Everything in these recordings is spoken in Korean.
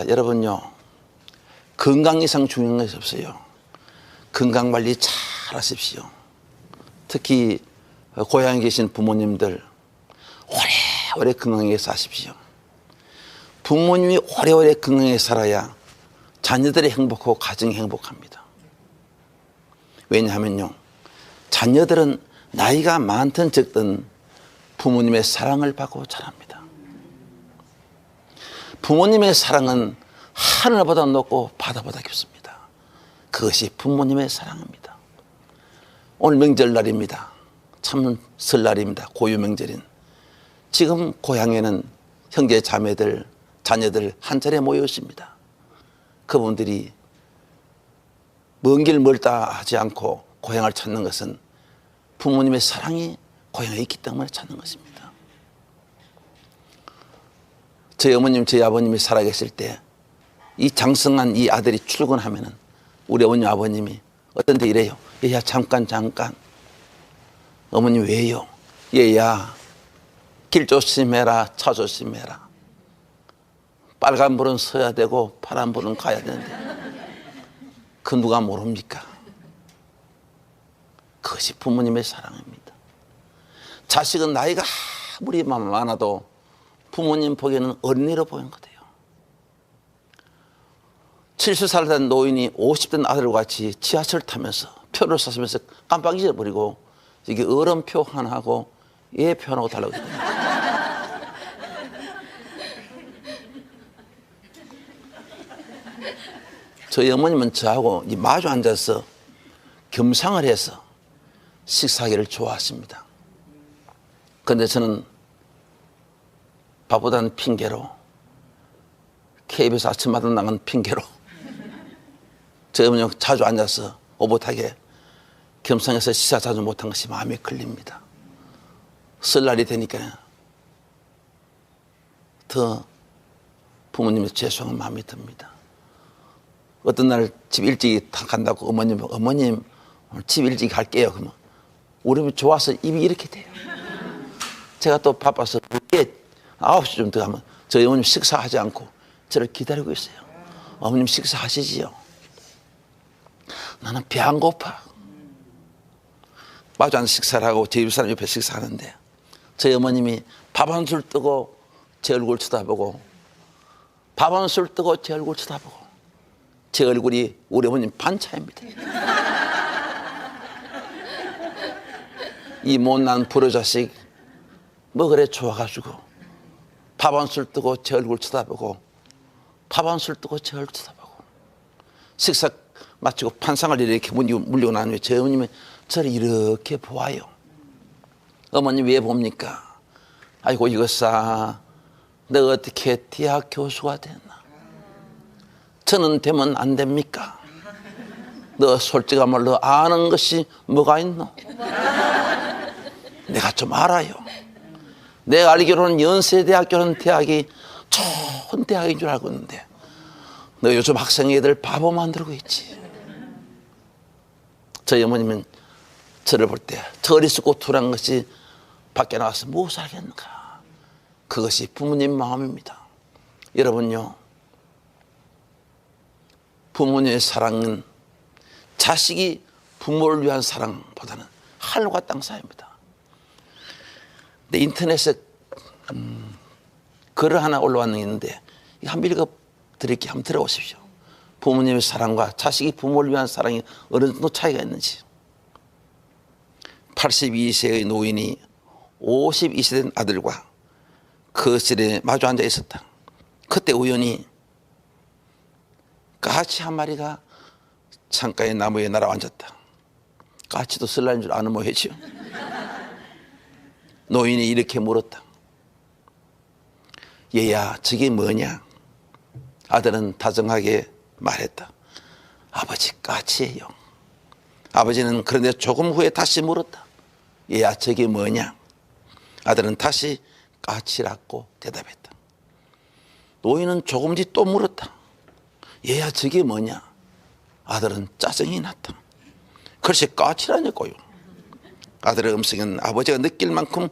여러분요, 건강 이상 중요한 것이 없어요. 건강 관리 잘 하십시오. 특히 고향에 계신 부모님들 오래오래 건강하게 사십시오. 부모님이 오래오래 건강하게 살아야 자녀들이 행복하고 가정이 행복합니다. 왜냐하면요, 자녀들은 나이가 많든 적든 부모님의 사랑을 받고 자랍니다. 부모님의 사랑은 하늘보다 높고 바다보다 깊습니다. 그것이 부모님의 사랑입니다. 오늘 명절날입니다. 참 설날입니다. 고유명절인. 지금 고향에는 형제 자매들, 자녀들 한 차례 모여 있습니다. 그분들이 먼 길 멀다 하지 않고 고향을 찾는 것은 부모님의 사랑이 고향에 있기 때문에 찾는 것입니다. 저희 어머님, 저희 아버님이 살아계실 때 이 장성한 이 아들이 출근하면은 우리 어머님, 아버님이 어떤 데 이래요. 얘야, 잠깐. 어머님, 왜요? 얘야, 길 조심해라, 차 조심해라. 빨간불은 서야 되고 파란불은 가야 되는데 그 누가 모릅니까? 그것이 부모님의 사랑입니다. 자식은 나이가 아무리 많아도 부모님 보기에는 어린애로 보이는 거예요. 70살 된 노인이 50된 아들과 같이 지하철 타면서 표를 샀으면서 깜빡 잊어버리고 이게 얼음표 하나하고 예표 하나하고 달라고 했거든요. 저희 어머님은 저하고 마주 앉아서 겸상을 해서 식사하기를 좋아하십니다. 그런데 저는 바쁘다는 핑계로, KBS 아침마당 나간 핑계로 저희 어머니가 자주 앉아서 오붓하게 겸상해서 식사 자주 못한 것이 마음에 걸립니다. 설날이 되니까 더 부모님의 죄송한 마음이 듭니다. 어떤 날 집 일찍 간다고 어머님 오늘 집 일찍 갈게요. 그러면 우리 집 좋아서 입이 이렇게 돼요. 제가 또 바빠서 늦게 9시쯤 들어가면 저희 어머님 식사하지 않고 저를 기다리고 있어요. 어머님 식사하시지요? 나는 배 안 고파. 마주 앉아 식사를 하고 제 집사람 옆에 식사하는데 저희 어머님이 밥 한 술 뜨고 제 얼굴 쳐다보고 밥 한 술 뜨고 제 얼굴 쳐다보고 제 얼굴이 우리 어머님 반차입니다. 이 못난 불효자식 뭐 그래 좋아가지고 밥 한 술 뜨고 제 얼굴 쳐다보고 밥 한 술 뜨고 제 얼굴 쳐다보고 식사 마치고 판상을 이렇게 물리고 난 후에 제 어머님은 저를 이렇게 보아요. 어머님 왜 봅니까? 아이고 이것사 내가 어떻게 대학 교수가 됐나? 저는 되면 안 됩니까? 너 솔직한 말로 아는 것이 뭐가 있노? 내가 좀 알아요. 내가 알기로는 연세대학교는 대학이 좋은 대학인 줄 알고 있는데 너 요즘 학생 애들 바보 만들고 있지. 저희 어머님은 저를 볼 때 저 어리숙고 둔한 것이 밖에 나가서 무엇을 하겠는가. 그것이 부모님 마음입니다. 여러분요, 부모님의 사랑은 자식이 부모를 위한 사랑보다는 하늘과 땅 사이입니다. 근데 인터넷에 글을 하나 올라왔는데 이거 한번 읽어드릴게요. 한번 들어보십시오. 부모님의 사랑과 자식이 부모를 위한 사랑이 어느 정도 차이가 있는지. 82세의 노인이 52세 된 아들과 거실에 마주 앉아 있었다. 그때 우연히 까치 한 마리가 창가의 나무에 날아와 앉았다. 까치도 설날인 줄 아는 모양이죠. 노인이 이렇게 물었다. 얘야, 저게 뭐냐? 아들은 다정하게 말했다. 아버지, 까치예요. 아버지는 그런데 조금 후에 다시 물었다. 얘야, 저게 뭐냐? 아들은 다시 까치라고 대답했다. 노인은 조금 뒤 또 물었다. 얘야, 저게 뭐냐? 아들은 짜증이 났다. 글쎄 까치라니까요. 아들의 음성은 아버지가 느낄 만큼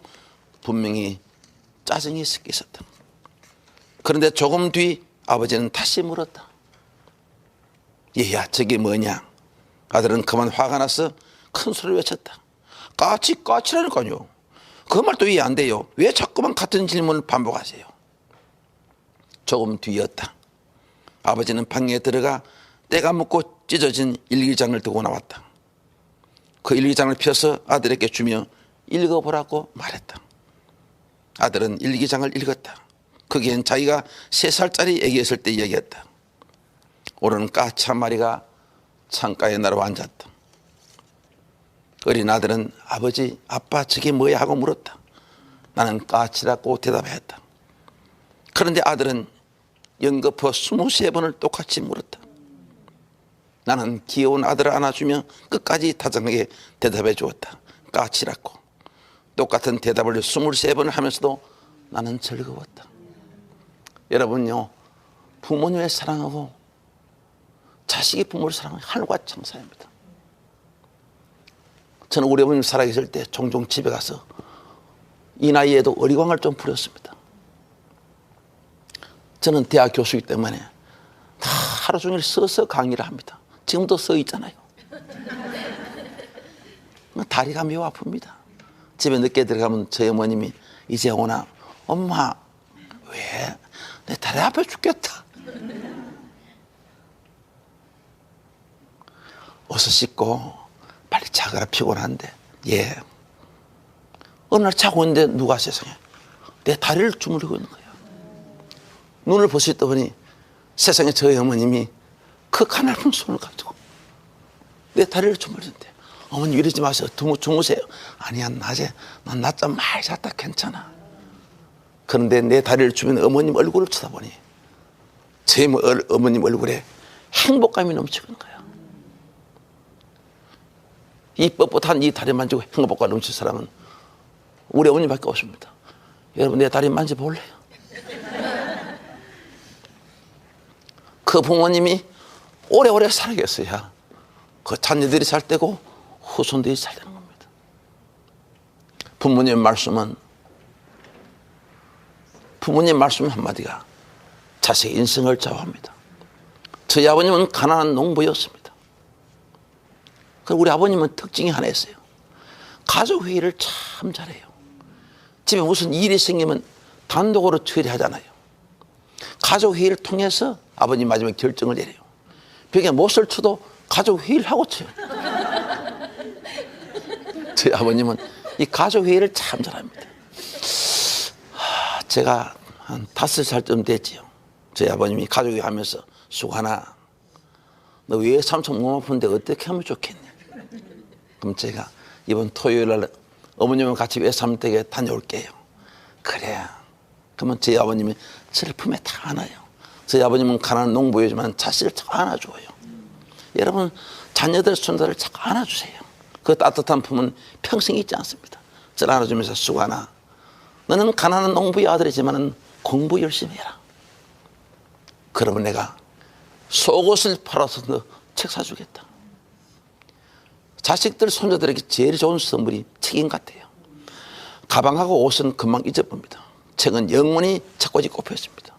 분명히 짜증이 섞여 있었다. 그런데 조금 뒤 아버지는 다시 물었다. 얘야, 저게 뭐냐? 아들은 그만 화가 나서 큰 소리를 외쳤다. 까치라니까요. 그 말도 이해 안 돼요. 왜 자꾸만 같은 질문을 반복하세요? 조금 뒤였다. 아버지는 방에 들어가 때가 묻고 찢어진 일기장을 들고 나왔다. 그 일기장을 펴서 아들에게 주며 읽어보라고 말했다. 아들은 일기장을 읽었다. 거기엔 자기가 3살짜리 애기였을 때 이야기했다. 오늘은 까치 한 마리가 창가에 날아와 앉았다. 어린 아들은 아버지, 아빠 저게 뭐야 하고 물었다. 나는 까치라고 대답했다. 그런데 아들은 연거푸 23번을 똑같이 물었다. 나는 귀여운 아들을 안아주며 끝까지 다정하게 대답해 주었다. 까치라고. 똑같은 대답을 23번을 하면서도 나는 즐거웠다. 여러분요, 부모님의 사랑하고 자식이 부모를 사랑하는 하늘과 천사입니다. 저는 우리 어머님 살아계실 때 종종 집에 가서 이 나이에도 어리광을 좀 부렸습니다. 저는 대학 교수이기 때문에 다 하루 종일 서서 강의를 합니다. 지금도 서 있잖아요. 다리가 매우 아픕니다. 집에 늦게 들어가면 저희 어머님이 이제 오나? 엄마, 왜? 내 다리 아파 죽겠다. 어서 씻고 빨리 자거라, 피곤한데. 예. 어느 날 자고 있는데 누가 세상에 내 다리를 주무르고 있는 거예요. 눈을 보실 때 보니 세상에 저희 어머님이 그 가냘픈 손을 가지고 내 다리를 주무르는데, 어머님 이러지 마세요. 주무세요. 아니야, 낮에 난 낮잠 많이 잤다, 괜찮아. 그런데 내 다리를 주면 어머님 얼굴을 쳐다보니 제 어머님 얼굴에 행복감이 넘치는 거예요. 이 뻣뻣한 이 다리 만지고 행복감 넘칠 사람은 우리 어머님밖에 없습니다. 여러분, 내 다리 만져볼래요? 그 부모님이 오래오래 살아계셔야 그 자녀들이 살 때고 후손들이 살 되는 겁니다. 부모님 말씀 한마디가 자식의 인생을 좌우합니다. 저희 아버님은 가난한 농부였습니다. 우리 아버님은 특징이 하나 있어요. 가족회의를 참 잘해요. 집에 무슨 일이 생기면 단독으로 처리하잖아요. 가족회의를 통해서 아버님 마지막에 결정을 내려요. 벽에 못을 쳐도 가족회의를 하고 쳐요. 저희 아버님은 이 가족회의를 참 잘합니다. 제가 한 5살쯤 됐지요. 저희 아버님이 가족회의 하면서, 수관아, 너 왜 삼촌 몸 아픈데 어떻게 하면 좋겠냐. 그럼 제가 이번 토요일 날 어머님과 같이 외삼댁에 다녀올게요. 그래. 그러면 저희 아버님이 저를 품에 다 안아요. 저희 아버님은 가난한 농부이지만 자식을 잘 안아줘요. 여러분, 자녀들, 손자를 잘 안아주세요. 그 따뜻한 품은 평생 잊지 않습니다. 저를 안아주면서, 수관아, 너는 가난한 농부의 아들이지만 공부 열심히 해라. 그러면 내가 속옷을 팔아서 너 책 사주겠다. 자식들, 손자들에게 제일 좋은 선물이 책인 것 같아요. 가방하고 옷은 금방 잊어봅니다. 책은 영원히 책꽂이 꼽혀 있습니다.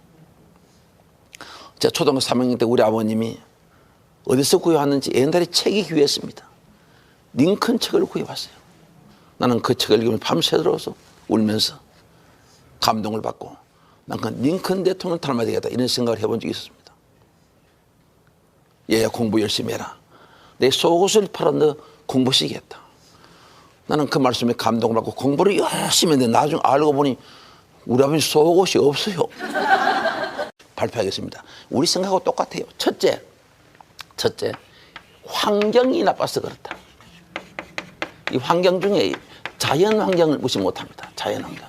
제가 초등학교 3학년 때 우리 아버님이 어디서 구해왔는지 옛날에 책이 귀했습니다. 링컨 책을 구해왔어요. 나는 그 책을 읽으면 밤새들어서 울면서 감동을 받고, 난 그 링컨 대통령 닮아야 되겠다, 이런 생각을 해본 적이 있었습니다. 얘야, 공부 열심히 해라. 내 속옷을 팔아 너 공부시키겠다. 나는 그 말씀에 감동을 받고 공부를 열심히 했는데 나중에 알고 보니 우리 아버님 속옷이 없어요. 발표하겠습니다. 우리 생각하고 똑같아요. 첫째, 환경이 나빠서 그렇다. 이 환경 중에 자연 환경을 무시 못합니다. 자연 환경.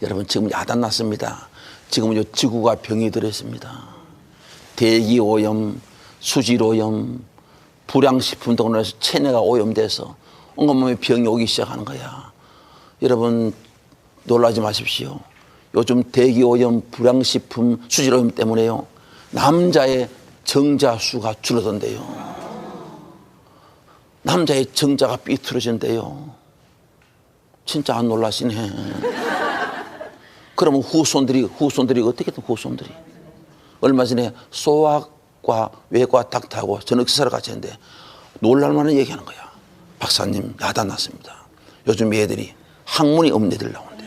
여러분, 지금 야단 났습니다. 지금은 지구가 병이 들었습니다. 대기오염, 수질오염, 불량식품 등으로 해서 체내가 오염돼서 온몸에 병이 오기 시작하는 거야. 여러분, 놀라지 마십시오. 요즘 대기오염, 불량식품, 수질오염 때문에요, 남자의 정자 수가 줄어든대요. 남자의 정자가 삐뚤어진대요. 진짜 안 놀라시네. 그러면 후손들이 어떻게 된 후손들이? 얼마 전에 소아과 외과 닥터하고 저녁 식사를 같이 했는데 놀랄만한 얘기하는 거야. 박사님 야단 났습니다. 요즘 애들이 학문이 없는 애들 나온대.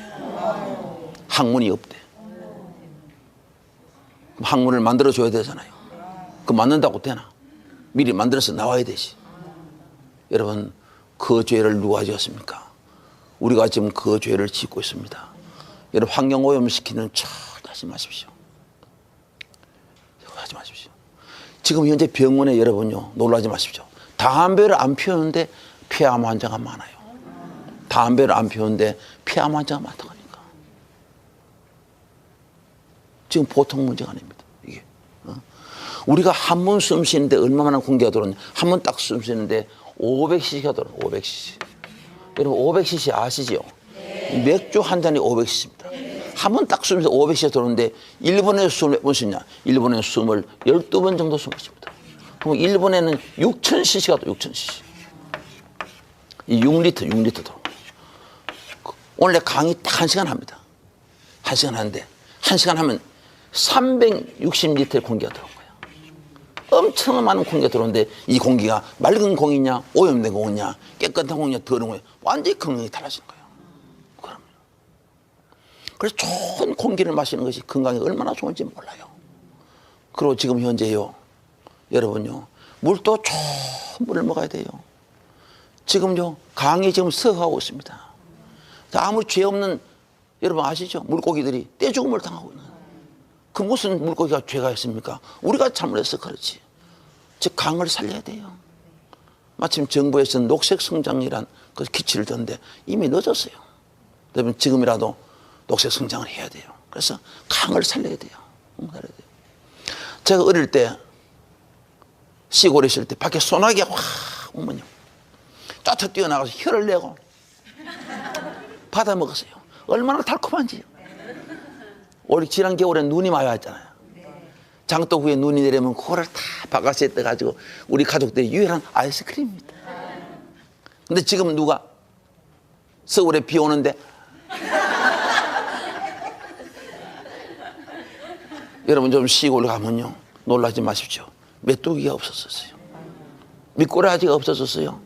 학문이 없대. 학문을 만들어줘야 되잖아요. 그 만든다고 되나? 미리 만들어서 나와야 되지. 여러분, 그 죄를 누가 지었습니까? 우리가 지금 그 죄를 짓고 있습니다. 여러분, 환경오염시키는 절대 하지 마십시오. 하지 마십시오. 지금 현재 병원에 여러분요, 놀라지 마십시오. 담배를 안 피우는데 폐암 환자가 많아요. 담배를 안 피우는데 폐암 환자가 많다고 하니까. 지금 보통 문제가 아닙니다. 이게. 우리가 한 번 숨 쉬는데 얼마나 공기가 들어오냐. 한 번 딱 숨 쉬는데 500cc가 들어요. 500cc. 여러분 500cc 아시죠? 네. 맥주 한 잔이 500cc입니다. 네. 한 번 딱 숨에서 500cc 들어오는데 일본에 숨을 몇 번 쉬냐? 일본에 숨을 12번 정도 숨을 쉽니다. 그럼 일본에는 6000cc가 또 6000cc. 이 6리터 들어. 원래 강의 딱 1시간 합니다. 1시간 하는데 1시간 하면 360리터의 공기가 들어온 거예요. 엄청 많은 공기가 들어오는데 이 공기가 맑은 공기냐 오염된 공기냐 깨끗한 공기냐 더러운 공기냐 완전히 건강이 달라지는 거예요. 그럼요. 그래서 좋은 공기를 마시는 것이 건강에 얼마나 좋은지 몰라요. 그리고 지금 현재요. 여러분요. 물도 좋은 물을 먹어야 돼요. 지금요. 강이 지금 썩어가고 있습니다. 아무 죄 없는 여러분 아시죠? 물고기들이 떼죽음을 당하고 있는. 그 무슨 물고기가 죄가 있습니까? 우리가 잘못해서 그렇지. 즉 강을 살려야 돼요. 마침 정부에서 녹색 성장이란 그 기치를 뒀는데 이미 늦었어요. 여러분 지금이라도 녹색 성장을 해야 돼요. 그래서 강을 살려야 돼요. 제가 어릴 때 시골에 있을 때 밖에 소나기가 확 오면요. 쫓아 뛰어나가서 혀를 내고 받아 먹었어요. 얼마나 달콤한지요. 올 지난 겨울에 눈이 많이 왔잖아요. 장독 후에 눈이 내리면 그거를 다 바깥에 떠가지고 우리 가족들이 유일한 아이스크림입니다. 근데 지금 누가 서울에 비 오는데 여러분 좀 시골에 가면요 놀라지 마십시오. 메뚜기가 없어졌어요. 미꾸라지가 없어졌어요.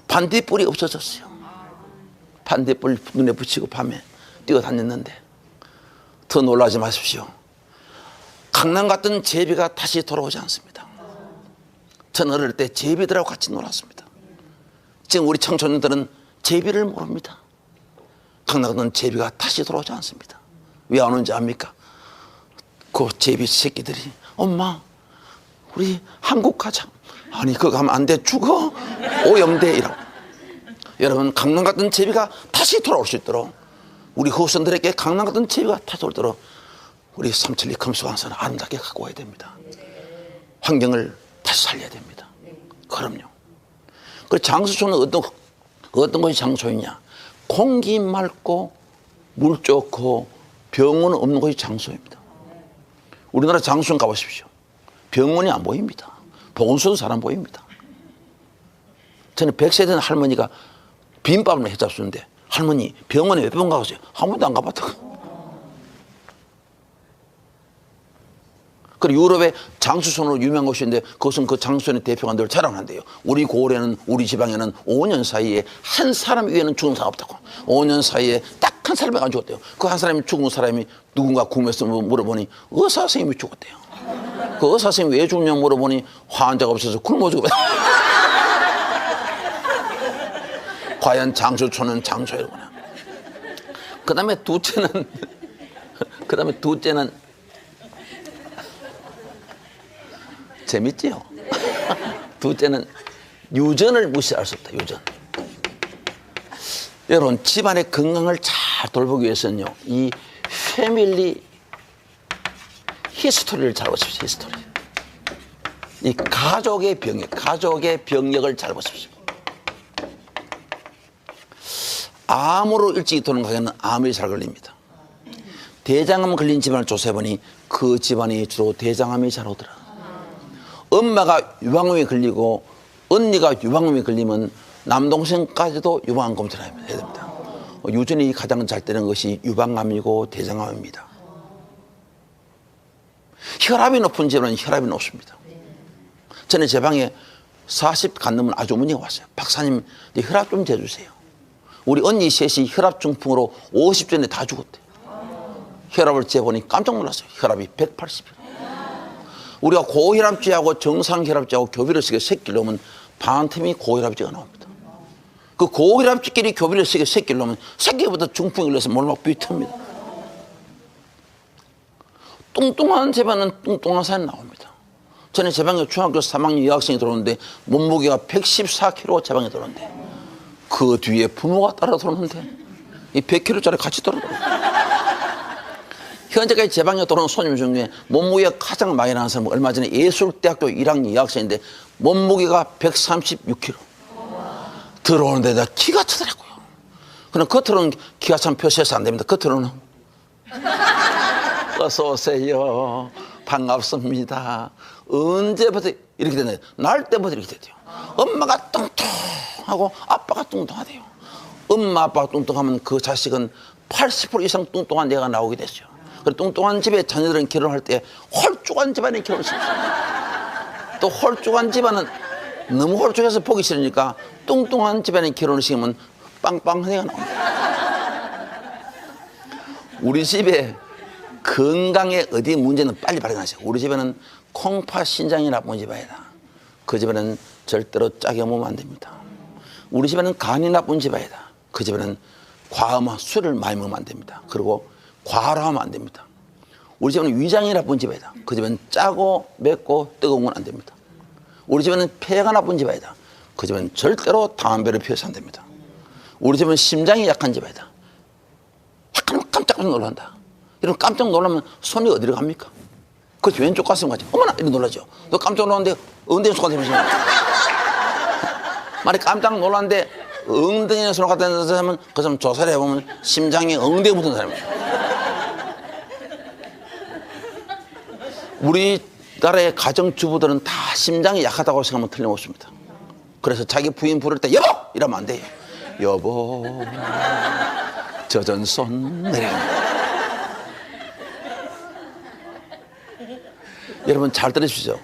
반딧불이 없어졌어요. 반딧불 눈에 붙이고 밤에 뛰어다녔는데 더 놀라지 마십시오. 강남 같은 제비가 다시 돌아오지 않습니다. 전 어릴 때 제비들하고 같이 놀았습니다. 지금 우리 청소년들은 제비를 모릅니다. 강남 같은 제비가 다시 돌아오지 않습니다. 왜 안 오는지 압니까? 그 제비 새끼들이 엄마 우리 한국 가자. 아니 그거 가면 안 돼 죽어 오염돼 이라고. 여러분 강남 같은 제비가 다시 돌아올 수 있도록 우리 후손들에게 강남 같은 제비가 다시 돌도록 우리 삼천리 금수강산을 아름답게 갖고 와야 됩니다. 환경을 다시 살려야 됩니다. 그럼요. 그 장수초는 어떤 것이 장소이냐? 공기 맑고 물 좋고 병원 없는 것이 장소입니다. 우리나라 장수원 가보십시오. 병원이 안 보입니다. 보건소도 잘 안 보입니다. 저는 100세 된 할머니가 비빔밥을 해잡수는데 할머니 병원에 몇 번 가보세요? 한 번도 안 가봤다고. 그리고 유럽의 장수촌으로 유명한 곳인데 그것은 그 장수촌의 대표가 늘 자랑한대요. 우리 고을에는 우리 지방에는 5년 사이에 한 사람 위에는 죽은 사람 없다고. 5년 사이에 딱 한 사람이 안 죽었대요. 그 한 사람이 죽은 사람이 누군가 궁금해서 물어보니 의사 선생님이 죽었대요. 그 의사 선생님이 왜 죽냐고 물어보니 환자가 없어서 굶어 죽었대요. 과연 장수촌은 장소이구나. 그 다음에 둘째는 재밌지요? 둘째는 유전을 무시할 수 없다. 유전. 여러분 집안의 건강을 잘 돌보기 위해서는요. 이 패밀리 히스토리를 잘 보십시오. 히스토리. 이 가족의 병력을 잘 보십시오. 암으로 일찍 돌아가게는 암이 잘 걸립니다. 대장암 걸린 집안을 조사해보니 그 집안이 주로 대장암이 잘 오더라. 엄마가 유방암에 걸리고 언니가 유방암에 걸리면 남동생까지도 유방암 검사를 해야 됩니다. 유전이 가장 잘 되는 것이 유방암이고 대장암입니다. 혈압이 높은 집안은 혈압이 높습니다. 전에 제 방에 40 간 넘은 아주머니가 왔어요. 박사님, 혈압 좀 재주세요. 우리 언니 셋이 혈압 중풍으로 50전에 다 죽었대요. 혈압을 재보니 깜짝 놀랐어요. 혈압이 180이에요. 우리가 고혈압제하고 정상혈압제하고 교비를 쓰게 새끼를 넣으면 반틈이 고혈압제가 나옵니다. 그 고혈압제끼리 교비를 쓰게 새끼를 넣으면 새끼보다 중풍이 걸려서 몰막 비트입니다. 뚱뚱한 집안은 뚱뚱한 사람이 나옵니다. 전에 제 방에 중학교 3학년 여학생이 들어오는데 몸무게가 114kg 제 방에 들어오는데 그 뒤에 부모가 따라 들어오는데 이 100kg짜리 같이 들어오더라고요. 현재까지 제 방에 들어온 손님 중에 몸무게가 가장 많이 나는 사람은 얼마 전에 예술대학교 1학년 여학생인데 몸무게가 136kg. 들어오는데 내가 기가 차더라고요. 그럼 겉으로는 기가 찬 표시해서 안 됩니다. 겉으로는 어서 오세요. 반갑습니다. 언제부터 이렇게 되나요? 날 때부터 이렇게 되죠. 엄마가 뚱뚱하고 아빠가 뚱뚱하대요. 엄마 아빠가 뚱뚱하면 그 자식은 80% 이상 뚱뚱한 애가 나오게 되죠. 그리고 뚱뚱한 집에 자녀들은 결혼할 때 홀쭉한 집안에 결혼시킵니다. 또 홀쭉한 집안은 너무 홀쭉해서 보기 싫으니까 뚱뚱한 집안에 결혼을 시키면 빵빵한 애가 나옵니다. 우리 집에 건강에 어디 문제는 빨리 발견하세요. 우리 집에는 콩팥 신장이 나쁜 집안이다. 그 집에는 절대로 짜게 먹으면 안 됩니다. 우리 집에는 간이 나쁜 집안이다. 그 집에는 과음한 술을 많이 먹으면 안 됩니다. 그리고 과로 하면 안 됩니다. 우리 집에는 위장이 나쁜 집안이다. 그 집에는 짜고 맵고 뜨거운 건 안 됩니다. 우리 집에는 폐가 나쁜 집안이다. 그 집에는 절대로 담배를 피워서 안 됩니다. 우리 집은 심장이 약한 집안이다. 약간 깜짝 놀란다. 이런 깜짝 놀라면 손이 어디로 갑니까? 그렇지, 왼쪽 가슴 가지. 어머나! 이런 놀라죠. 너 깜짝 놀랐는데 엉덩이 손 갖다 대면 만약 깜짝 놀랐는데 엉덩이에 손을 갖다 대는 사람은 그 사람 조사를 해보면 심장에 엉덩이 묻은 사람이에요. 우리나라의 가정주부들은 다 심장이 약하다고 생각하면 틀림없습니다. 그래서 자기 부인 부를 때 여보! 이러면 안 돼요. 여보 젖은 손 내려. 여러분 잘 들으십시오.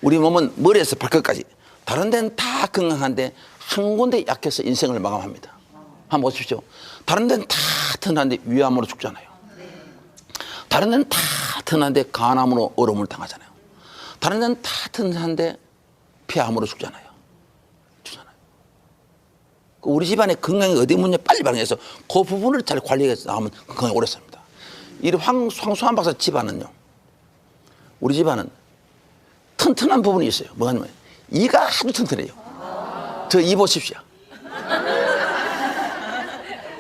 우리 몸은 머리에서 발끝까지 다른 데는 다 건강한데 한 군데 약해서 인생을 마감합니다. 한번 보십시오. 다른 데는 다 튼한데 위암으로 죽잖아요. 다른 데는 다 튼한데 간암으로 어려움을 당하잖아요. 다른 데는 다 튼한데 폐암으로 죽잖아요. 우리 집안의 건강이 어디 문제 빨리 발견해서 그 부분을 잘 관리해서 나오면 건강이 오래 삽니다. 이 황수환 박사 집안은요, 우리 집안은 튼튼한 부분이 있어요. 뭐가 냐면 이가 아주 튼튼해요. 저 이 보십시오.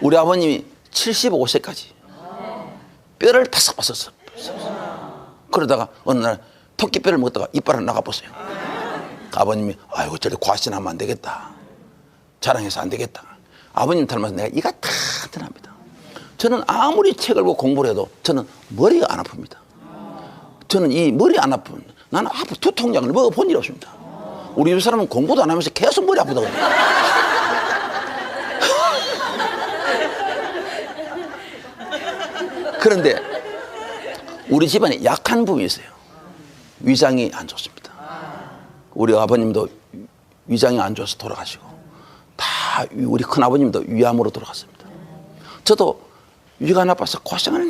우리 아버님이 75세까지 뼈를 바싹바싹 그러다가 어느 날 토끼뼈를 먹다가 이빨을 나가봤어요. 아버님이 아이고 저리 과신하면 안 되겠다. 자랑해서 안 되겠다. 아버님 닮아서 내가 이가 튼튼합니다. 저는 아무리 책을 보고 공부를 해도 저는 머리가 안 아픕니다. 저는 이 머리 안 아픈, 나는 아프 두통약을 먹어본 일이 없습니다. 우리 집 사람은 공부도 안 하면서 계속 머리 아프다고 해요. 그런데 우리 집안에 약한 부분이 있어요. 위장이 안 좋습니다. 우리 아버님도 위장이 안 좋아서 돌아가시고 다 우리 큰아버님도 위암으로 돌아갔습니다. 저도 위가 나빠서 고생을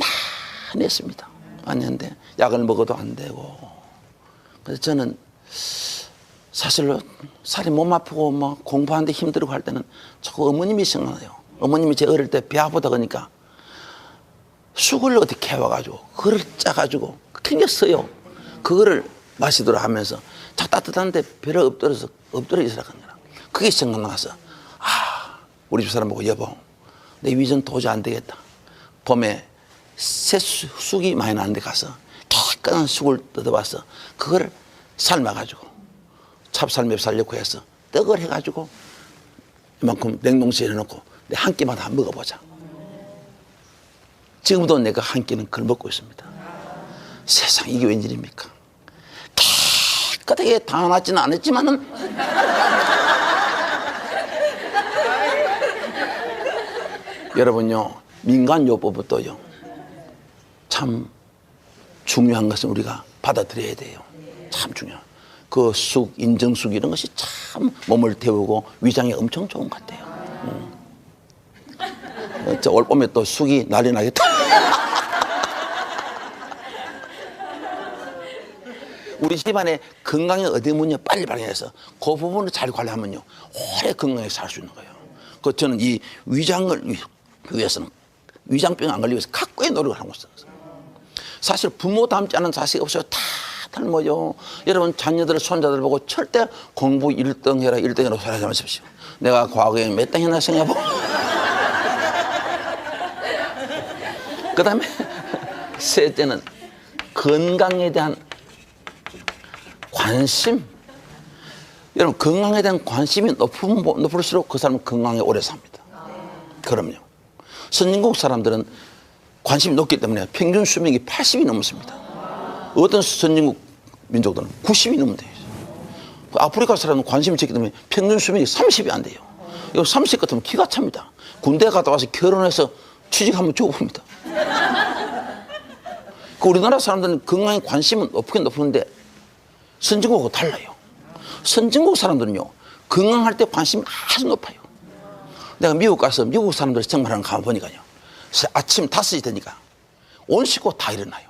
많이 했습니다. 많이 했는데 약을 먹어도 안 되고. 그래서 저는 사실로 살이 몸 아프고 뭐 공부하는데 힘들고 할 때는 자꾸 어머님이 생각나요. 어머님이 제 어릴 때 배 아프다 그러니까 쑥을 어떻게 캐와가지고 그거를 짜가지고 캥겼어요. 그거를 마시도록 하면서 자 따뜻한데 배를 엎드려 있으라 그런 거라. 그게 생각나서 우리 집 사람 보고 여보 내 위전 도저히 안 되겠다. 봄에 쑥이 많이 나는 데 가서 깨끗한 쑥을 뜯어봐서 그거를 삶아가지고 찹쌀 맵쌀 넣고 해서 떡을 해가지고 이만큼 냉동실에 넣어놓고 내 한 끼마다 먹어보자. 지금도 내가 한 끼는 그걸 먹고 있습니다. 세상 이게 웬일입니까? 깨끗하게 당하지는 않았지만은 여러분요 민간요법부터요 참 중요한 것은 우리가 받아들여야 돼요. 참 중요한. 그 쑥, 인정쑥 이런 것이 참 몸을 태우고 위장에 엄청 좋은 것 같아요. 올 봄에 또 쑥이 난리 나겠다. 우리 집안에 건강이 어디 문요 빨리 발견해서 그 부분을 잘 관리하면요 오래 건강하게 살 수 있는 거예요. 그 저는 이 위장을 위해서는 위장병 안 걸리기 위해서 각고의 노력을 하고 있어요. 사실 부모 닮지 않은 자식이 없어요. 다 닮아요. 여러분 자녀들 손자들 보고 절대 공부 1등 해라 1등 해라 소리 하지 마십시오. 내가 과거에 몇 등 했나 생각해보고 그 다음에 셋째는 건강에 대한 관심. 여러분 건강에 대한 관심이 높을수록 그 사람은 건강에 오래 삽니다. 그럼요. 선진국 사람들은 관심이 높기 때문에 평균 수명이 80이 넘습니다. 어떤 선진국 민족들은 90이 넘는데요. 아프리카 사람은 관심이 적기 때문에 평균 수명이 30이 안 돼요. 이거 30 같으면 기가 찹니다. 군대 갔다 와서 결혼해서 취직하면 죽어봅니다. 우리나라 사람들은 건강에 관심은 높긴 높은데 선진국하고 달라요. 선진국 사람들은요 건강할 때 관심이 아주 높아요. 내가 미국 가서 미국 사람들 생활하는 거 가보니까요 아침 5시 되니까 온 식구 다 일어나요.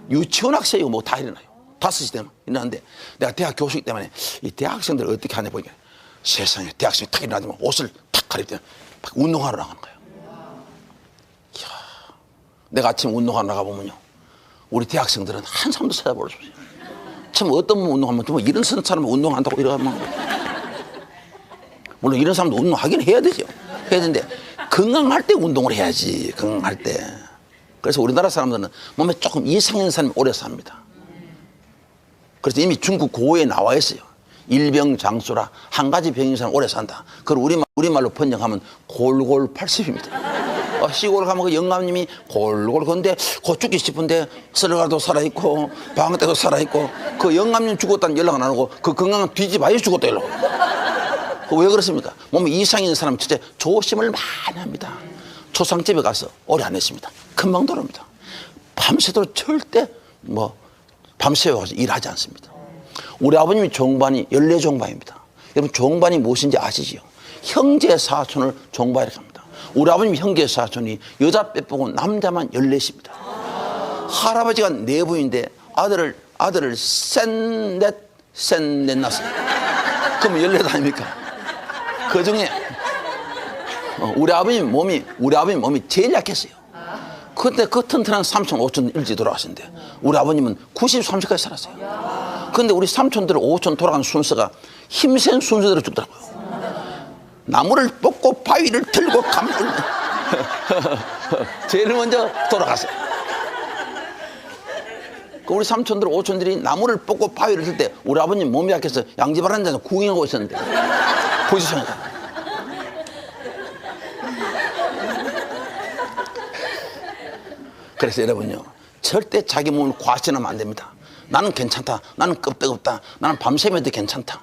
유치원 학생이고 뭐 다 일어나요. 5시 되면 일어나는데 내가 대학 교수이기 때문에 이 대학생들을 어떻게 하냐 보니까 세상에 대학생이 탁 일어나면 옷을 탁 가리고 운동하러 나가는 거예요. 이야, 내가 아침 운동하러 나가보면요 우리 대학생들은 한 사람도 찾아볼 수 없어요. 참 어떤 분 운동하면 뭐 이런 사람은 운동한다고 이러면 물론 이런 사람도 운동하긴 해야 되죠. 해야 되는데 건강할 때 운동을 해야지. 건강할 때. 그래서 우리나라 사람들은 몸에 조금 이상한 사람이 오래 삽니다. 그래서 이미 중국 고어에 나와 있어요. 일병장수라 한 가지 병인 사람 오래 산다. 그걸 우리말로 번역하면 골골 80입니다. 시골 가면 그 영감님이 골골 건데 곧 죽기 싶은데 설가도 살아있고 방학 때도 살아있고 그 영감님 죽었다는 연락은 안 오고 그 건강은 뒤집어야 죽었다 연락. 왜 그렇습니까? 몸에 이상이 있는 사람은 진짜 조심을 많이 합니다. 초상집에 가서 오래 안 했습니다. 금방 돌아옵니다. 밤새도록 절대 밤새워 가서 일하지 않습니다. 우리 아버님이 종반이 14종반입니다. 여러분 종반이 무엇인지 아시죠? 형제 사촌을 종반이라고 합니다. 우리 아버님 형제 사촌이 여자 빼보고 남자만 14입니다. 할아버지가 4분인데 아들을 셋넷 낳았어요. 그러면 14 아닙니까? 그 중에 우리 아버님 몸이 제일 약했어요. 그때 그 튼튼한 삼촌, 오촌 일찍 돌아가신데 우리 아버님은 93세까지 살았어요. 그런데 우리 삼촌들, 오촌 돌아간 순서가 힘센 순서대로 죽더라고요. 나무를 뽑고 바위를 들고 감을 제일 먼저 돌아갔어요. 우리 삼촌들, 오촌들이 나무를 뽑고 바위를 들 때 우리 아버님 몸이 약해서 양지바라 앉아서 구경하고 있었는데 보시죠. 그래서 여러분요 절대 자기 몸을 과신하면 안 됩니다. 나는 괜찮다. 나는 끄떡없다. 나는 밤새면도 괜찮다.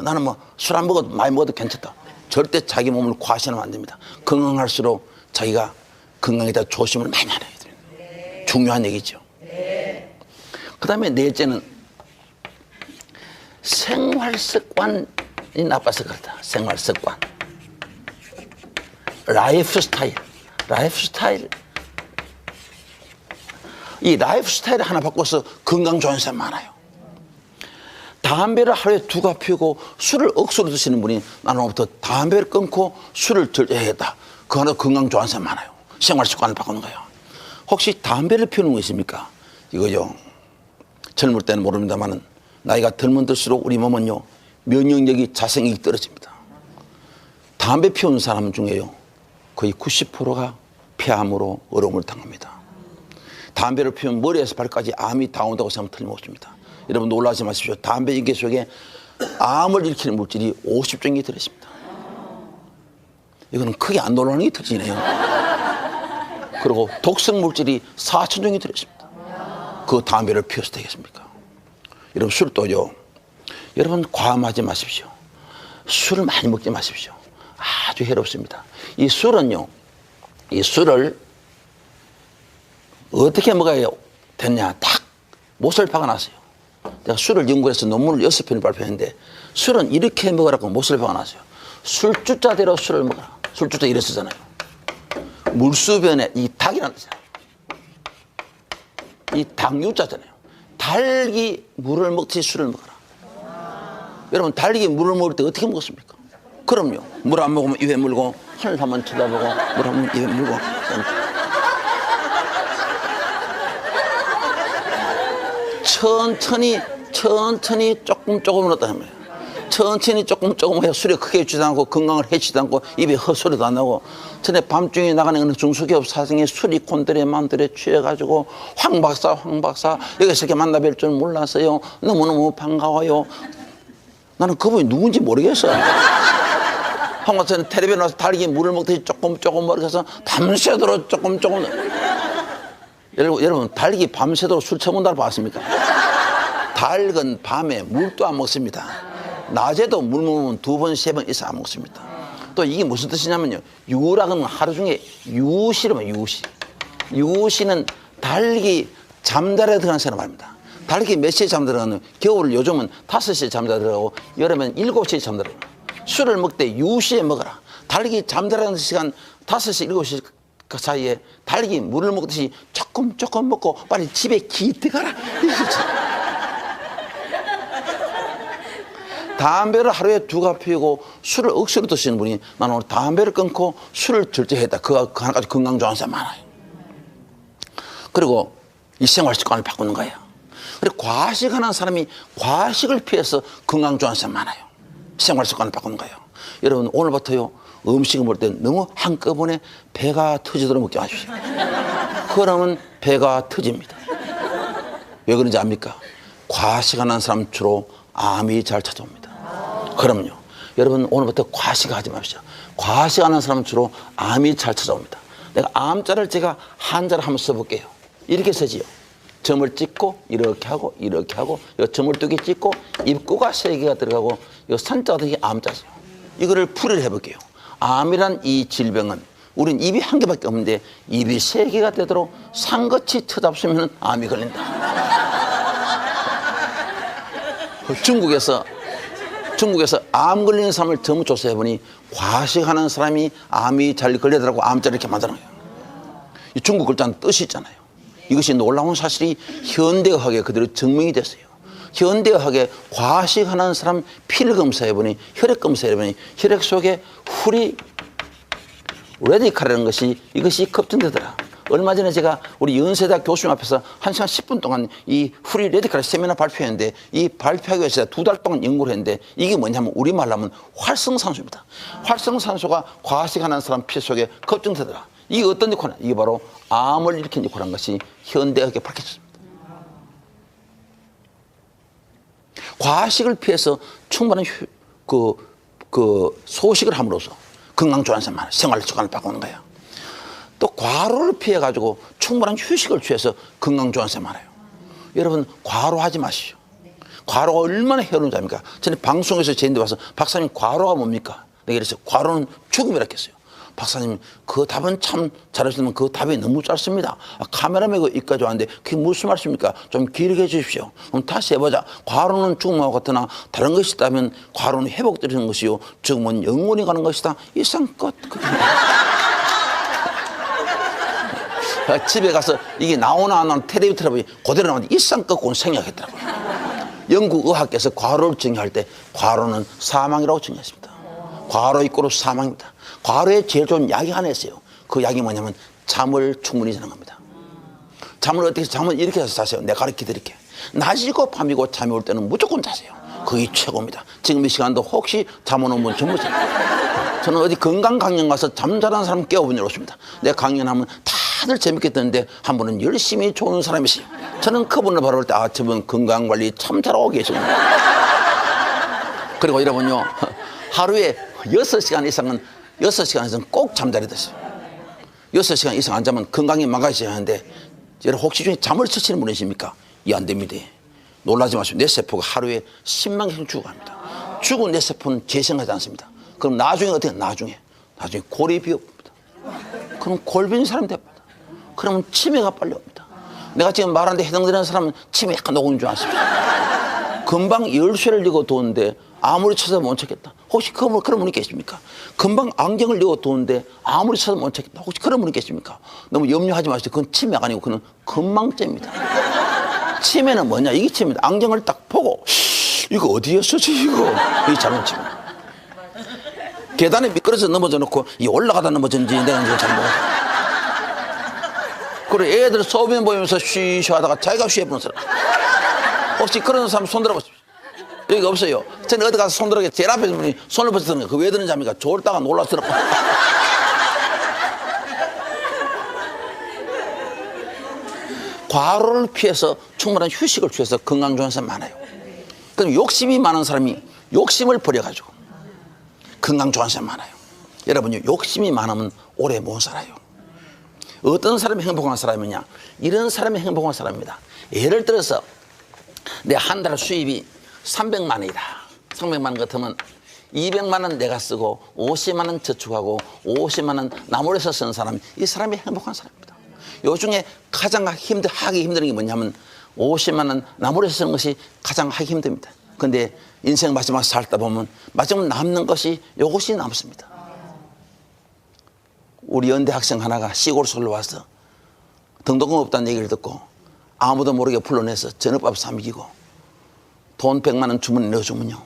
나는 술 안 먹어도 많이 먹어도 괜찮다. 절대 자기 몸을 과신하면 안 됩니다. 건강할수록 자기가 건강에 대한 조심을 많이 하셔야 돼요. 중요한 얘기죠. 그 다음에 넷째는 생활습관이 나빠서 그렇다. 생활습관. 라이프 스타일. 이 라이프 스타일을 하나 바꿔서 건강 좋은 사람 많아요. 담배를 하루에 2갑 피우고 술을 억수로 드시는 분이 나는 오늘부터 담배를 끊고 술을 해야겠다. 그 하나 건강 좋은 사람 많아요. 생활 습관을 바꾸는 거예요. 혹시 담배를 피우는 거 있습니까? 이거요. 젊을 때는 모릅니다만 나이가 들면 들수록 우리 몸은요 면역력이 자생력이 떨어집니다. 담배 피우는 사람 중에요 거의 90%가 폐암으로 어려움을 당합니다. 담배를 피우면 머리에서 발까지 암이 다 온다고 생각하면 틀림없습니다. 여러분 놀라지 마십시오. 담배 인기 속에 암을 일으키는 물질이 50종이 들어있습니다. 이거는 크게 안 놀라는 게 특징이에요. 그리고 독성 물질이 4,000종이 들어있습니다. 그 담배를 피워서 되겠습니까? 여러분 술도요. 여러분 과음하지 마십시오. 술을 많이 먹지 마십시오. 아주 해롭습니다. 이 술은요. 이 술을 어떻게 먹어야 됐냐? 딱 못을 박아놨어요. 내가 술을 연구해서 논문을 6편을 발표했는데 술은 이렇게 먹으라고 못을 박아놨어요. 술주자대로 술을 먹어라. 술주자 이래 쓰잖아요. 물수변에 이 닭이라는 뜻이잖아요. 이 닭유자잖아요. 닭이 물을 먹듯이 술을 먹어라. 여러분 닭이 물을 먹을 때 어떻게 먹었습니까? 그럼요. 물 안 먹으면 입에 물고 하늘 한번 쳐다보고 물 한번 입에 물고 천천히 조금 넣었다는 거예요. 천천히 조금 해야 술이 크게 해치지도 않고 건강을 해치지도 않고 입에 헛소리도 안 나고 전에 밤중에 나가는 어느 중소기업 사장이 술이 콘들에 만들에 취해가지고 황 박사 여기서 이렇게 만나 뵐 줄 몰랐어요. 너무너무 반가워요. 나는 그분이 누군지 모르겠어요. 황 박사는 텔레비에 나와서 달기 물을 먹듯이 조금 먹어서 밤새도록 조금 여러분 달기 밤새도록 술 처먹는다고 봤습니까? 닭은 밤에 물도 안 먹습니다. 낮에도 물 먹으면 2번, 3번 이상 안 먹습니다. 또 이게 무슨 뜻이냐면요. 유락은 하루 중에 유시라면 유시는 닭이 잠자리에 들어가는 시간 말입니다. 닭이 몇 시에 잠들어가는 겨울 요즘은 5시에 잠들어가고 여름엔 7시에 잠들어가요. 술을 먹되 유시에 먹어라. 닭이 잠들어가는 시간 5시, 7시 그 사이에 닭이 물을 먹듯이 조금 먹고 빨리 집에 기대가라. 담배를 하루에 2갑 피우고 술을 억지로 드시는 분이 나는 오늘 담배를 끊고 술을 절제했다. 그 하나까지 건강 좋아하는 사람 많아요. 그리고 이 생활 습관을 바꾸는 거예요. 그리고 과식하는 사람이 과식을 피해서 건강 좋아하는 사람 많아요. 생활 습관을 바꾸는 거예요. 여러분 오늘부터요 음식을 먹을 때 너무 한꺼번에 배가 터지도록 먹지 마십시오. 그러면 배가 터집니다. 왜 그런지 압니까? 과식하는 사람 주로 암이 잘 찾아옵니다. 그럼요. 여러분 오늘부터 과식하지 마십시오. 과식하는 사람은 주로 암이 잘 찾아옵니다. 내가 암자를 제가 한자를 한번 써볼게요. 이렇게 쓰지요. 점을 찍고 이렇게 하고 점을 2개 찍고 입구가 3개가 들어가고 이 산자 같은 게 암자죠. 이거를 풀이를 해볼게요. 암이란 이 질병은 우린 입이 1개밖에 없는데 입이 3개가 되도록 상긋이 터잡으면 암이 걸린다. 중국에서 암 걸리는 사람을 전부 조사해보니 과식하는 사람이 암이 잘 걸리더라고. 암자를 이렇게 만드는 거예요. 이 중국 글자는 뜻이 있잖아요. 이것이 놀라운 사실이 현대의학에 그대로 증명이 됐어요. 현대의학에 과식하는 사람 피를 검사해보니 혈액 검사해보니 혈액 속에 훌이 레디칼이라는 것이 이것이 급증되더라. 얼마 전에 제가 우리 연세대학 교수님 앞에서 1시간 10분 동안 이 프리 레디칼 세미나 발표했는데 이 발표하기 위해서 2달 동안 연구를 했는데 이게 뭐냐면 우리말로 하면 활성산소입니다. 활성산소가 과식하는 사람 피 속에 급증되더라. 이게 어떤 역할이냐? 이게 바로 암을 일으킨 역할한 것이 현대학에 밝혀졌습니다. 과식을 피해서 충분한 소식을 함으로써 건강 좋아하는 사람 많아요. 생활 습관을 바꾸는 거예요. 또 과로를 피해가지고 충분한 휴식을 취해서 건강 좋아하는 사람 많아요. 여러분 과로하지 마시오. 과로가 얼마나 해로운지 압니까? 전에 방송에서 제인데 와서 박사님 과로가 뭡니까? 내가 그래서 과로는 죽음이라 했어요. 박사님 그 답은 참 잘하시면 그 답이 너무 짧습니다. 카메라맨 이까지 왔는데 그게 무슨 말씀입니까? 좀 길게 해주십시오. 그럼 다시 해보자. 과로는 죽음하고 같으나 다른 것이 있다면 과로는 회복되는 것이요 죽음은 영원히 가는 것이다. 이상 끝. 집에 가서 이게 나오나 안 나오나 텔레비전 틀어보니 그대로 나오는데 일상 끝고는 생략했더라고요. 영국 의학께서 과로를 정의할 때 과로는 사망이라고 정의했습니다. 과로 이꼬로 사망입니다. 과로에 제일 좋은 약이 하나 있어요. 그 약이 뭐냐면 잠을 충분히 자는 겁니다. 잠을 어떻게 잠을 이렇게 해서 자세요. 내가 가르쳐 드릴게요. 낮이고 밤이고 잠이 올 때는 무조건 자세요. 그게 최고입니다. 지금 이 시간도 혹시 잠 오는 분 전부 자요. 저는 어디 건강 강연 가서 잠자는 사람 깨워본 적 없습니다. 내가 강연하면 다들 재밌게 듣는데 한 분은 열심히 좋은 사람이 있어요. 저는 그분을 바라볼 때 저분 건강관리 참 잘하고 계십니다. 그리고 여러분요 하루에 6시간 이상은 꼭 잠자리 드세요. 6시간 이상 안 자면 건강이 망가지셔야 하는데 여러분 혹시 중에 잠을 설치는 분이십니까? 이 안 됩니다. 놀라지 마시고 뇌세포가 하루에 10만 개씩 죽어갑니다. 죽은 뇌세포는 재생하지 않습니다. 그럼 나중에 어떻게 해요? 나중에 골이 비옵니다. 그럼 골빈 사람 됩니다. 그러면 치매가 빨리 옵니다. 내가 지금 말하는데 해당되는 사람은 침이 약간 녹은 줄 아십시오. 금방 열쇠를 이고 도는데 아무리 찾아도 못 찾겠다. 혹시 그런 분이 계십니까? 금방 안경을 이고 도는데 아무리 찾아도 못 찾겠다. 혹시 그런 분이 계십니까? 너무 염려하지 마시고 그건 치매가 아니고 그건 건망증입니다. 치매는 뭐냐? 이게 치매입니다. 안경을 딱 보고 이거 어디였었지 이거? 이게 잘못 치매입니다. 계단에 미끄러져 넘어져 놓고 이 올라가다 넘어졌는지 내가 이제 잘못. 그리고 애들 소변 보면서 쉬쉬 하다가 자기가 쉬해보는 사람. 혹시 그런 사람 손 들어보십시오. 여기 없어요. 저는 어디 가서 손 들어게 제일 앞에 있는 분이 손을 벌써 드는 거예요. 그 왜 드는지 압니까? 졸다가 놀라서 들어. 과로를 피해서 충분한 휴식을 취해서 건강 좋은 사람 많아요. 그럼 욕심이 많은 사람이 욕심을 버려가지고 건강 좋은 사람 많아요. 여러분요, 욕심이 많으면 오래 못 살아요. 어떤 사람이 행복한 사람이냐? 이런 사람이 행복한 사람입니다. 예를 들어서 내 한 달 수입이 300만 원이다. 300만 원 같으면 200만 원 내가 쓰고 50만 원 저축하고 50만 원 나물에서 쓰는 사람이 이 사람이 행복한 사람입니다. 요 중에 가장 하기 힘든 게 뭐냐면 50만 원 나물에서 쓰는 것이 가장 하기 힘듭니다. 근데 인생 마지막 살다 보면 마지막 남는 것이 요것이 남습니다. 우리 연대 학생 하나가 시골 솔로 와서 등록금 없다는 얘기를 듣고 아무도 모르게 불러내서 저녁밥 삼기고 돈 100만 원 주머니 넣어주면요,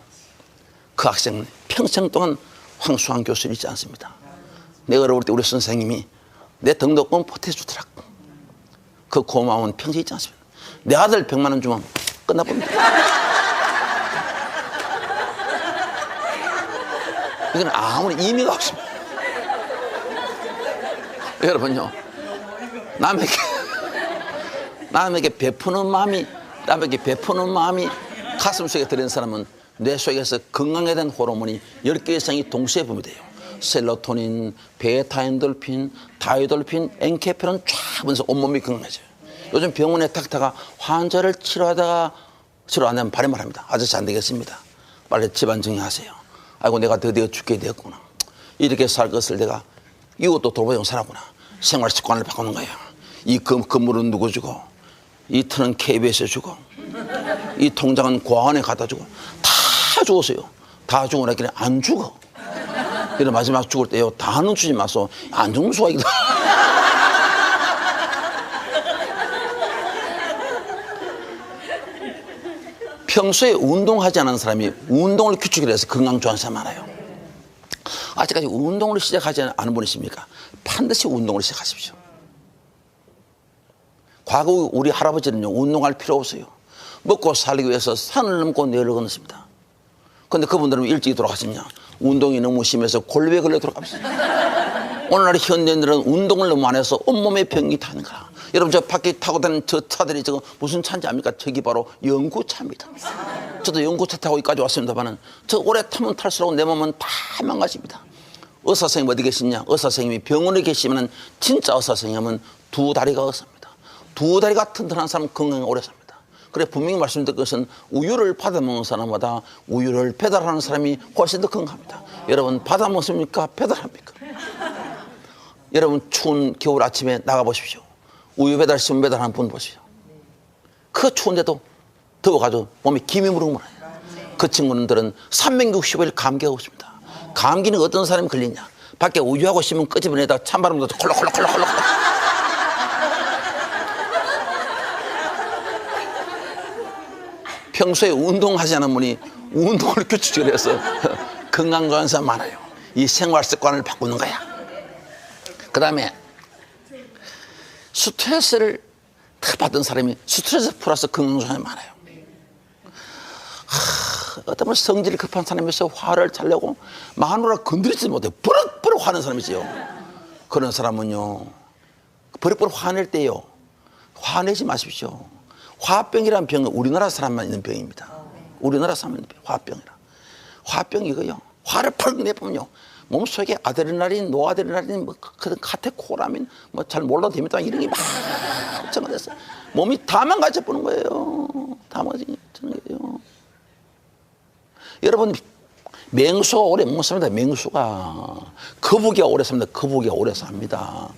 그 학생은 평생 동안 황수한 교수를 잊지 않습니다. 내가 어려울 때 우리 선생님이 내 등록금 보태주더라고. 그 고마움은 평생 잊지 않습니다. 내 아들 100만 원 주면 끝나봅니다. 이건 아무리 의미가 없습니다. 여러분요, 남에게 베푸는 마음이 가슴 속에 들어있는 사람은 뇌 속에서 건강에 대한 호르몬이 10개 이상이 동시에 분비돼요. 셀로토닌, 베타엔돌핀, 다이돌핀, 엔케프린 쫙 분해서 온몸이 건강해져요. 요즘 병원에 닥터가 환자를 치료하다가 치료 안 하면 발음을 합니다. 아저씨 안 되겠습니다. 빨리 집안 정리하세요. 아이고 내가 드디어 죽게 되었구나. 이렇게 살 것을 내가 이것도 돌보용 사라구나. 생활 습관을 바꾸는 거야. 이 건물은 누구 주고, 이 터는 KBS에 주고, 이 통장은 고아원에 갖다 주고, 다 죽었어요. 다 죽고 나길래 안 죽어. 이런 마지막 죽을 때요, 다는 주지 마소. 안 죽는 수가 있다. 평소에 운동하지 않은 사람이 운동을 규칙으로 해서 건강 좋아하는 사람 많아요. 아직까지 운동을 시작하지 않은 분이십니까? 반드시 운동을 시작하십시오. 과거 우리 할아버지는요, 운동할 필요 없어요. 먹고 살기 위해서 산을 넘고 내를 건넜습니다. 그런데 그분들은 일찍 돌아가셨냐? 운동이 너무 심해서 골비에 걸려 돌아갑니다. 오늘날 현대인들은 운동을 너무 안 해서 온몸에 병이 타는 거야. 여러분, 저 밖에 타고 다니는 저 차들이 저거 무슨 차인지 압니까? 저기 바로 연구차입니다. 저도 연구차 타고 여기까지 왔습니다만은 저 오래 타면 탈수록 내 몸은 다 망가집니다. 의사 선생님 어디 계시냐? 의사 선생님이 병원에 계시면 진짜 의사 선생님은 두 다리가 의사입니다. 두 다리가 튼튼한 사람은 건강에 오래 삽니다. 그래 분명히 말씀드린 것은 우유를 받아 먹는 사람보다 우유를 배달하는 사람이 훨씬 더 건강합니다. 여러분 받아 먹습니까? 배달합니까? 여러분 추운 겨울 아침에 나가 보십시오. 우유 배달, 신문 배달하는 분 보십시오. 그 추운데도 더워가지고 몸에 김이 무르무르해요. 그 친구들은 365일 감기가 없습니다. 감기는 어떤 사람이 걸리냐? 밖에 우유하고 신문 끄집어내다가 찬바람 넣어서 콜록콜록콜록콜록. 평소에 운동하지 않은 분이 운동을 규칙적으로 해서 건강 좋은 사람 많아요. 이 생활 습관을 바꾸는 거야. 그 다음에 스트레스를 받은 사람이 스트레스 풀어서 건강 좋은 사람이 많아요. 어떤 분 성질이 급한 사람이 있어요. 화를 차려고 마누라 건드리지 못해 버럭버럭 화는 사람이 있어요. 그런 사람은요, 버럭버럭 화낼 때요, 화내지 마십시오. 화병이라는 병은 우리나라 사람만 있는 병입니다. 우리나라 사람만 있는 병, 화병이라. 화병 이거요, 화를 펄 내보면요, 몸속에 아드레날린, 노아드레날린, 뭐 카테코라민, 뭐 잘 몰라도 됩니다. 이런 게 막 정화됐어요. 몸이 다 망가져 보는 거예요. 다 망가지는 거예요. 여러분 맹수가 오래 못 삽니다. 맹수가 거북이가 오래 삽니다. 거북이가 오래 삽니다.